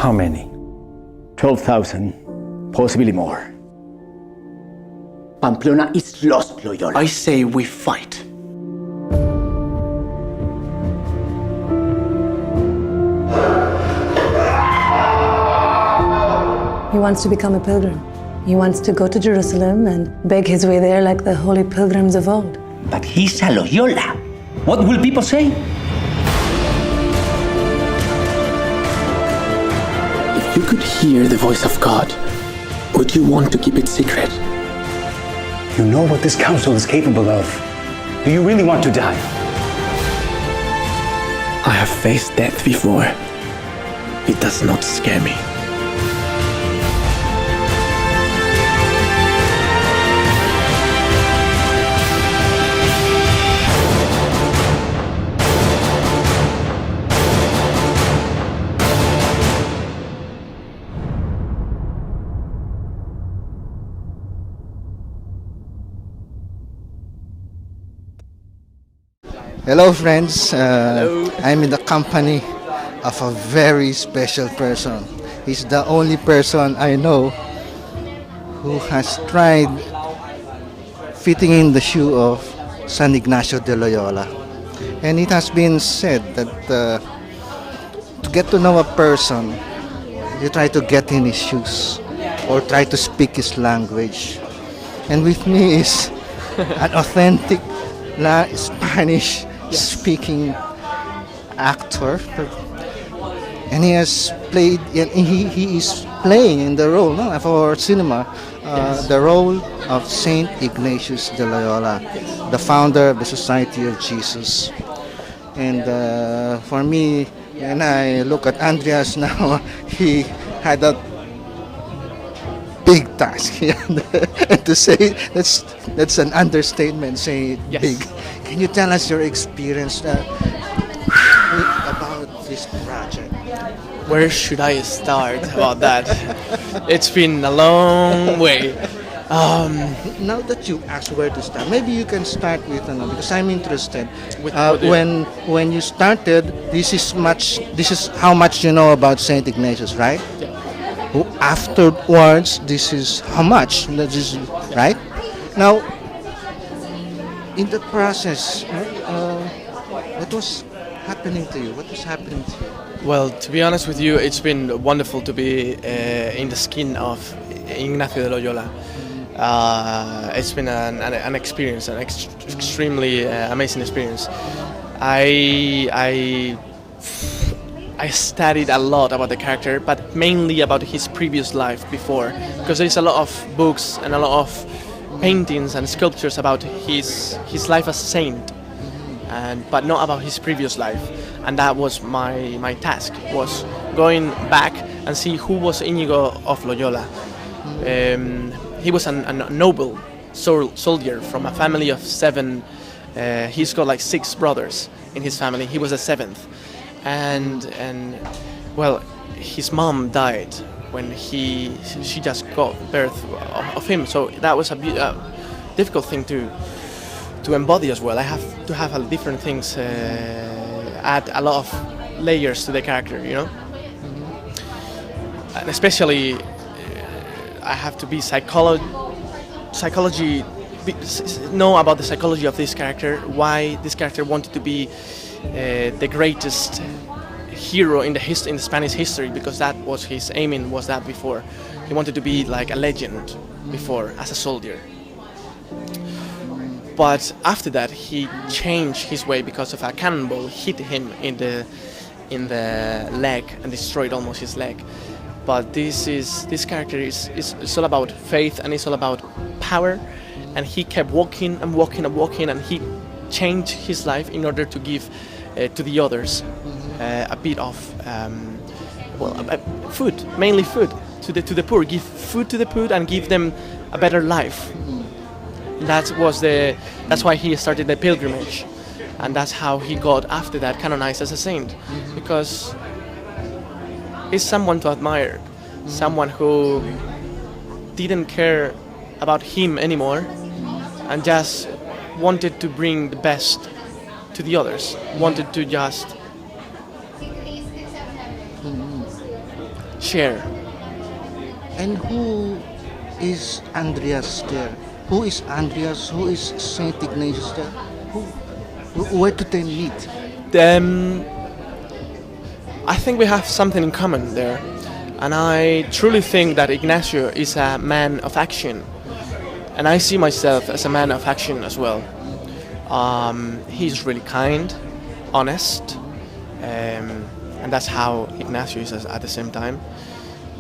How many? 12,000, possibly more. Pamplona is lost, Loyola. I say we fight. He wants to become a pilgrim. He wants to go to Jerusalem and beg his way there like the holy pilgrims of old. But he's a Loyola. What will people say? If you could hear the voice of God, would you want to keep it secret? You know what this council is capable of. Do you really want to die? I have faced death before. It does not scare me. Hello friends, I'm in the company of a very special person. He's the only person I know who has tried fitting in the shoe of San Ignacio de Loyola. And it has been said that to get to know a person, you try to get in his shoes or try to speak his language. And with me is an authentic Spanish speaking actor, and he has played. He is playing in the role for cinema, the role of Saint Ignatius de Loyola, the founder of the Society of Jesus. And for me, when I look at Andreas now, he had a big task. And to say that's an understatement. Say it big. Can you tell us your experience about this project? Where should I start about that? It's been a long way. Now that you asked where to start, maybe you can start with because I'm interested. When you started, this is how much you know about Saint Ignatius, right? Yeah. Afterwards, this is how much, right? Now, in the process, what was happening to you? What was happening to you? Well, to be honest with you, it's been wonderful to be in the skin of Ignacio de Loyola. It's been an experience, an extremely amazing experience. I studied a lot about the character, but mainly about his previous life before, because there's a lot of books and a lot of paintings and sculptures about his life as saint, but not about his previous life. And that was my task, was going back and see who was Íñigo of Loyola. He was a noble soldier from a family of 7. He's got like 6 brothers in his family. He was the 7th, and well, his mom died when she just got birth of him. So that was a difficult thing to embody as well. I have to have different things, add a lot of layers to the character, you know. And especially, I have to be know about the psychology of this character. Why this character wanted to be the greatest hero in the Spanish history, because that was his aiming, was that before. He wanted to be like a legend before as a soldier. But after that he changed his way because of a cannonball hit him in the leg and destroyed almost his leg. But this character is all about faith, and it's all about power, and he kept walking and walking and walking, and he changed his life in order to give to the others a bit of food, mainly food to the poor. Give food to the poor and give them a better life. That's why he started the pilgrimage, and that's how he got after that canonized as a saint, because he's someone to admire, someone who didn't care about him anymore and just wanted to bring the best to the others, wanted to just share. And who is Andreas there? Who is Andreas? Who is Saint Ignatius there? Where did they meet? I think we have something in common there, and I truly think that Ignacio is a man of action, and I see myself as a man of action as well. He's really kind, honest, and that's how Ignacio is at the same time.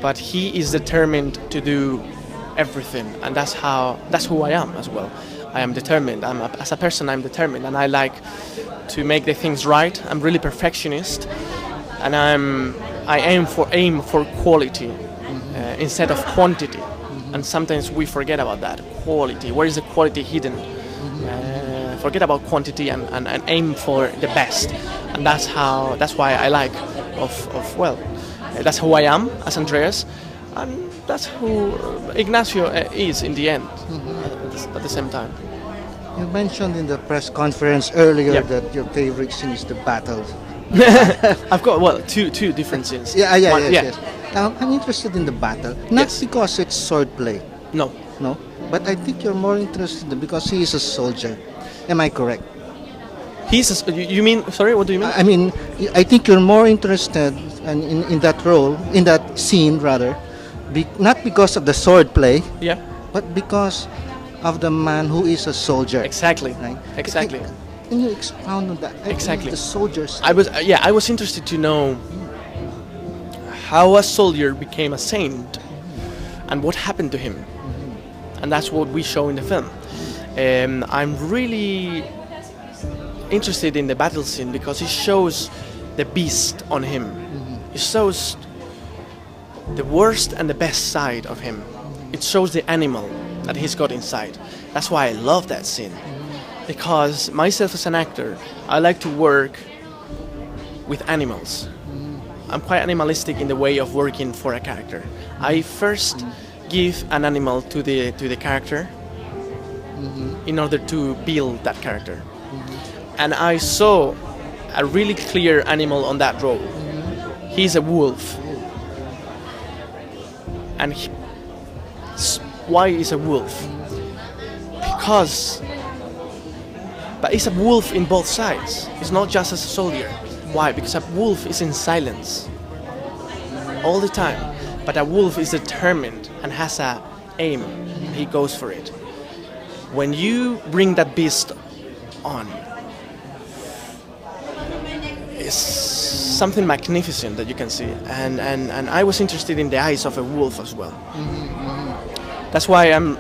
But he is determined to do everything, and that's who I am as well. I am determined. As a person, I'm determined, and I like to make the things right. I'm really perfectionist, and I aim for quality instead of quantity. And sometimes we forget about that quality. Where is the quality hidden? Forget about quantity and aim for the best. And that's why I like that's who I am as Andreas, and that's who Ignacio is in the end. At the same time. You mentioned in the press conference earlier Yeah. that your favorite scene is the battle. I've got two different scenes. Yes. Now, I'm interested in the battle, not Yes. because it's swordplay, No. no, but I think you're more interested because he is a soldier. Am I correct? You mean? Sorry, what do you mean? I mean, I think you're more interested in that role, in that scene rather, not because of the swordplay, Yeah. but because of the man who is a soldier. Exactly. Right? Exactly. Can you expound on that? Exactly. The soldiers. I was interested to know how a soldier became a saint and what happened to him, and that's what we show in the film. I'm really interested in the battle scene because it shows the beast on him. It shows the worst and the best side of him. It shows the animal that he's got inside. That's why I love that scene. Because myself as an actor, I like to work with animals. I'm quite animalistic in the way of working for a character. I first give an animal to the character in order to build that character. And I saw a really clear animal on that role. He's a wolf. And why is a wolf? But it's a wolf in both sides. It's not just as a soldier. Why? Because a wolf is in silence all the time. But a wolf is determined and has a aim. He goes for it. When you bring that beast on, it's something magnificent that you can see. And I was interested in the eyes of a wolf as well. That's why I'm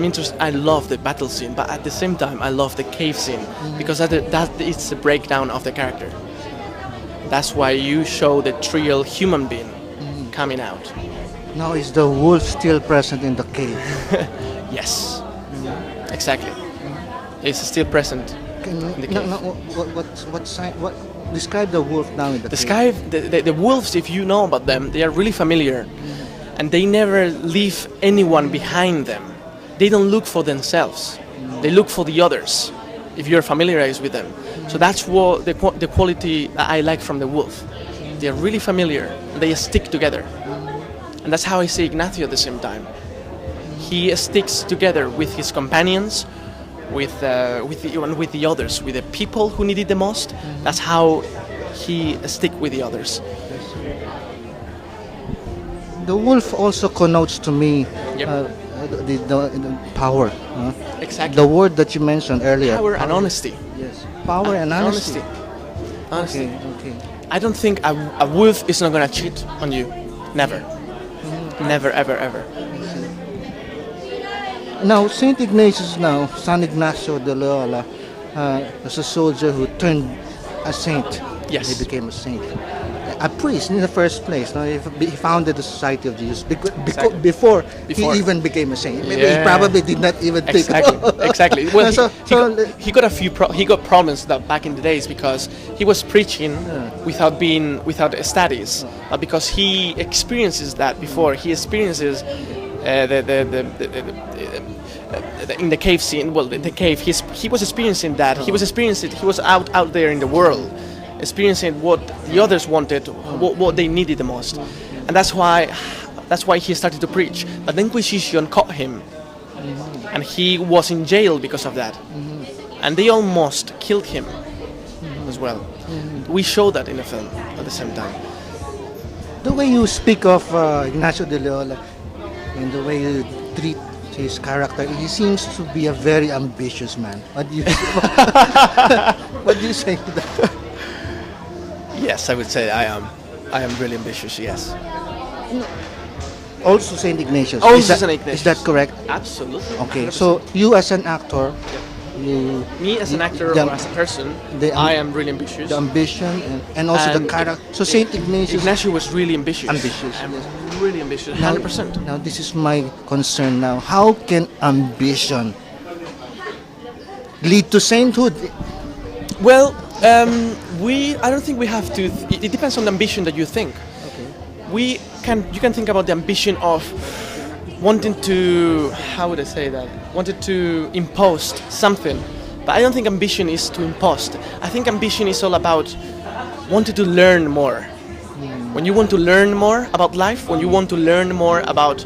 interested. I love the battle scene, but at the same time, I love the cave scene because that is the breakdown of the character. That's why you show the real human being coming out. Now, is the wolf still present in the cave? Yes, exactly. It's still present in the cave. What describe the wolf now in the cave? The wolves, if you know about them, they are really familiar. And they never leave anyone behind them. They don't look for themselves. They look for the others, if you're familiarized with them. So that's what the quality that I like from the wolf. They're really familiar. And they stick together. And that's how I see Ignacio at the same time. He sticks together with his companions, with the others, with the people who need it the most. That's how he sticks with the others. The wolf also connotes to me Yep. the power. Exactly. The word that you mentioned earlier. Power and honesty. Yes. Power and honesty. Honesty. Okay. I don't think a wolf is not gonna cheat on you. Never. Never, ever, ever. Now, Saint Ignatius now, San Ignacio de Loyola, was a soldier who turned a saint. Yes. He became a saint. A priest in the first place. No? He founded the Society of Jesus before he even became a saint. Maybe he probably did not even think. Exactly. Well, So he got he got problems that back in the days because he was preaching without studies, because he experiences that before. He experiences in the cave scene. Well, the cave. He was experiencing that. He was out there in the world, experiencing what the others wanted, what they needed the most. and that's why he started to preach. But the Inquisition caught him, and he was in jail because of that, and they almost killed him as well. We show that in the film at the same time. The way you speak of Ignacio de Loyola and the way you treat his character, he seems to be a very ambitious man. What do you what do you say to that? Yes, I would say I am really ambitious. Yes. Also Saint Ignatius. Also is that, Saint Ignatius. Is that correct? Absolutely. Okay, 100%. so you as an actor, you Me as an actor the- or as a person, the- I am really ambitious. the ambition and also the And character. So Saint Ignatius. Ignacio was really ambitious. Ambitious, I'm yes. really ambitious. Now- 100%. Now this is my concern now. How can ambition lead to sainthood? Well, I don't think we have to. It depends on the ambition that you think. Okay. You can think about the ambition of wanting to, how would I say that? Wanted to impose something. But I don't think ambition is to impose. I think ambition is all about wanting to learn more. When you want to learn more about life, when you want to learn more about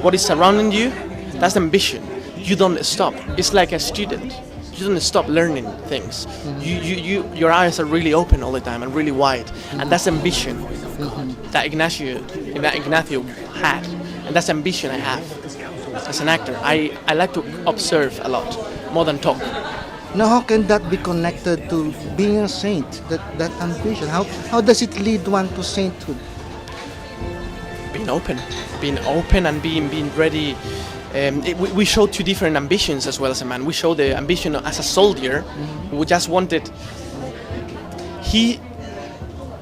what is surrounding you, that's ambition. You don't stop. It's like a student. You don't stop learning things. Your eyes are really open all the time and really wide, and that's ambition that Ignacio had, and that's ambition I have as an actor. I like to observe a lot more than talk. Now how can that be connected to being a saint? That ambition. How does it lead one to sainthood? Being open and being ready. We show two different ambitions as well as a man. We show the ambition as a soldier who just wanted. He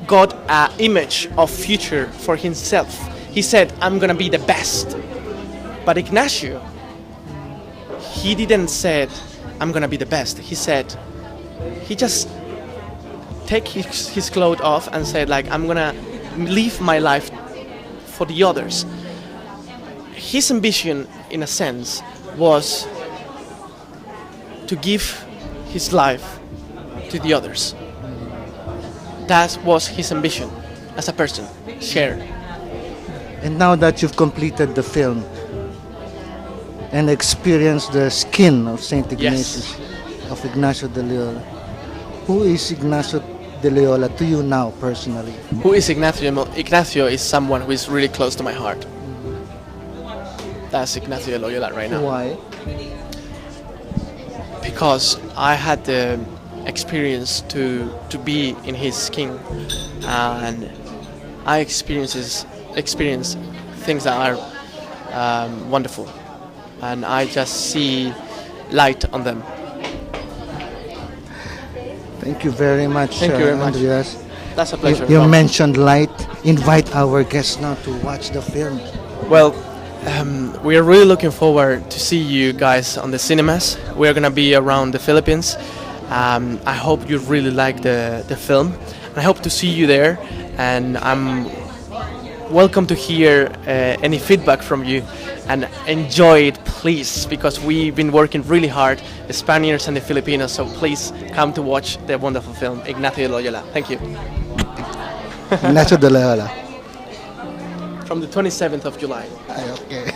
got an image of future for himself. He said, "I'm gonna be the best." But Ignacio, he didn't said, "I'm gonna be the best." He said, he just take his clothes off and said, like, "I'm gonna live my life for the others." His ambition, in a sense, was to give his life to the others. That was his ambition as a person, shared. And now that you've completed the film and experienced the skin of Saint Ignatius, of Ignacio de Loyola, who is Ignacio de Loyola to you now personally? Who is Ignacio? Ignacio is someone who is really close to my heart. That's Ignacio de Loyola right now. Why? Because I had the experience to be in his skin, and I experience things that are wonderful, and I just see light on them. Thank you very much, Thank you very much. Andreas. That's a pleasure. You mentioned light. Invite our guests now to watch the film. Well, we are really looking forward to see you guys on the cinemas. We are gonna be around the Philippines. I hope you really like the film. I hope to see you there, and I'm welcome to hear any feedback from you, and enjoy it, please, because we've been working really hard, the Spaniards and the Filipinos. So please come to watch the wonderful film Ignacio de Loyola. Thank you. Ignacio de Loyola. From the 27th of July. Okay.